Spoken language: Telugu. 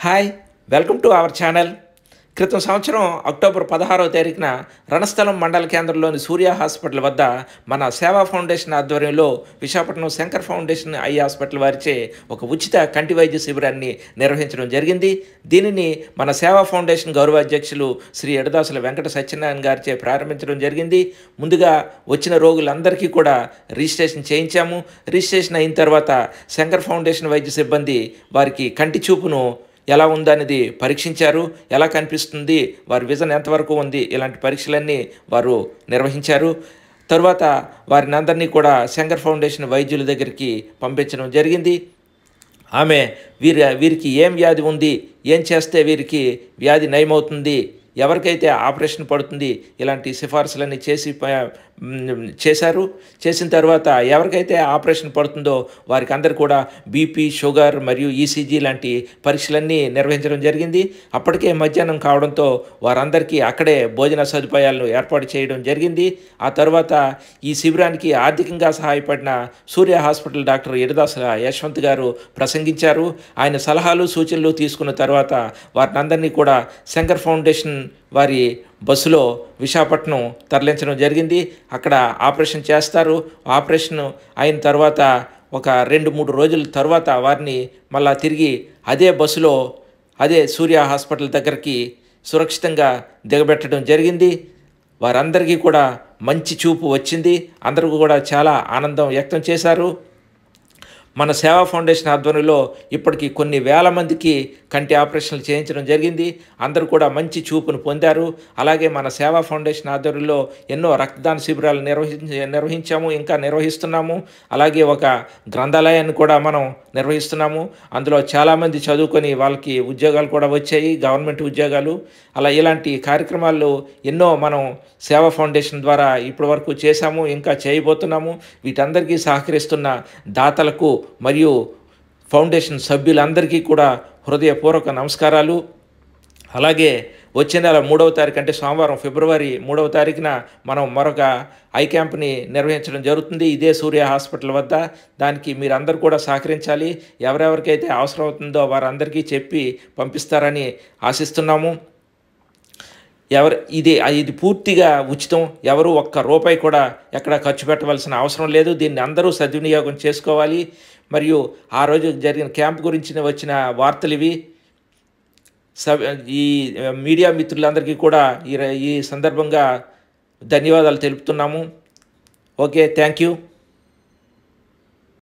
Hi welcome to our channel. క్రితం సంవత్సరం అక్టోబర్ 16వ తారీఖున రణస్థలం మండల కేంద్రంలోని సూర్య హాస్పిటల్ వద్ద మన సేవా ఫౌండేషన్ ఆధ్వర్యంలో Visakhapatnam Shankar foundation eye hospital వారిచే ఒక ఉచిత కంటి వైద్య శిబిరాన్ని నిర్వహించడం జరిగింది. దీనిని మన సేవా ఫౌండేషన్ గౌరవ అధ్యక్షులు శ్రీ ఎడదాసుల వెంకట సత్యనారాయణ గారిచే ప్రారంభించడం జరిగింది. ముందుగా వచ్చిన రోగులందరికీ కూడా రిజిస్ట్రేషన్ చేయించాము. రిజిస్ట్రేషన్ అయిన తర్వాత శంకర్ ఫౌండేషన్ వైద్య సిబ్బంది వారికి కంటి చూపును ఎలా ఉందనేది పరీక్షించారు. ఎలా కనిపిస్తుంది, వారి విజన్ ఎంతవరకు ఉంది, ఇలాంటి పరీక్షలన్నీ వారు నిర్వహించారు. తర్వాత వారిని అందరినీ కూడా శంకర్ ఫౌండేషన్ వైద్యుల దగ్గరికి పంపించడం జరిగింది. ఆమె వీరికి ఏం వ్యాధి ఉంది, ఏం చేస్తే వీరికి వ్యాధి నయమవుతుంది, ఎవరికైతే ఆపరేషన్ పడుతుంది, ఇలాంటి సిఫార్సులన్నీ చేశారు. చేసిన తర్వాత ఎవరికైతే ఆపరేషన్ పడుతుందో వారికి అందరు కూడా బీపీ, షుగర్ మరియు ఈసీజీ లాంటి పరీక్షలన్నీ నిర్వహించడం జరిగింది. అప్పటికే మధ్యాహ్నం కావడంతో వారందరికీ అక్కడే భోజన సదుపాయాలను ఏర్పాటు చేయడం జరిగింది. ఆ తర్వాత ఈ శిబిరానికి ఆర్థికంగా సహాయపడిన సూర్య హాస్పిటల్ డాక్టర్ ఎడదాసుల యశ్వంత్ గారు ప్రసంగించారు. ఆయన సలహాలు సూచనలు తీసుకున్న తర్వాత వారిని అందరినీ కూడా శంకర్ ఫౌండేషన్ వారి బస్సులో విశాఖపట్నం తరలించడం జరిగింది. అక్కడ ఆపరేషన్ చేస్తారు. ఆపరేషన్ అయిన తర్వాత ఒక 2-3 రోజుల తర్వాత వారిని మళ్ళా తిరిగి అదే బస్సులో అదే సూర్య హాస్పిటల్ దగ్గరికి సురక్షితంగా దిగబెట్టడం జరిగింది. వారందరికీ కూడా మంచి చూపు వచ్చింది. అందరూ కూడా చాలా ఆనందం వ్యక్తం చేశారు. మన సేవా ఫౌండేషన్ ఆధ్వర్యంలో ఇప్పటికీ కొన్ని వేల మందికి కంటి ఆపరేషన్లు చేయించడం జరిగింది. అందరూ కూడా మంచి చూపును పొందారు. అలాగే మన సేవా ఫౌండేషన్ ఆధ్వర్యంలో ఎన్నో రక్తదాన శిబిరాలు నిర్వహించాము, ఇంకా నిర్వహిస్తున్నాము. అలాగే ఒక గ్రంథాలయాన్ని కూడా మనం నిర్వహిస్తున్నాము. అందులో చాలామంది చదువుకొని వాళ్ళకి ఉద్యోగాలు కూడా వచ్చాయి, గవర్నమెంట్ ఉద్యోగాలు. ఇలాంటి కార్యక్రమాలు ఎన్నో మనం సేవా ఫౌండేషన్ ద్వారా ఇప్పటి వరకు చేశాము, ఇంకా చేయబోతున్నాము. వీటందరికీ సహకరిస్తున్న దాతలకు మరియు ఫౌండేషన్ సభ్యులందరికీ కూడా హృదయపూర్వక నమస్కారాలు. అలాగే వచ్చే నెల 3వ తారీఖు అంటే సోమవారం ఫిబ్రవరి 3వ తారీఖున మనం మరొక ఐ క్యాంప్ని నిర్వహించడం జరుగుతుంది ఇదే సూర్య హాస్పిటల్ వద్ద. దానికి మీరందరూ కూడా సహకరించాలి. ఎవరెవరికైతే అవసరం అవుతుందో వారందరికీ చెప్పి పంపిస్తారని ఆశిస్తున్నాము. ఇది పూర్తిగా ఉచితం. ఎవరు ఒక్క రూపాయి కూడా ఎక్కడ ఖర్చు పెట్టవలసిన అవసరం లేదు. దీన్ని అందరూ సద్వినియోగం చేసుకోవాలి. మరియు ఆ రోజు జరిగిన క్యాంప్ గురించి వచ్చిన వార్తలు ఇవి. ఈ మీడియా మిత్రులందరికీ కూడా ఈ సందర్భంగా ధన్యవాదాలు తెలుపుతున్నాము. Okay, thank you.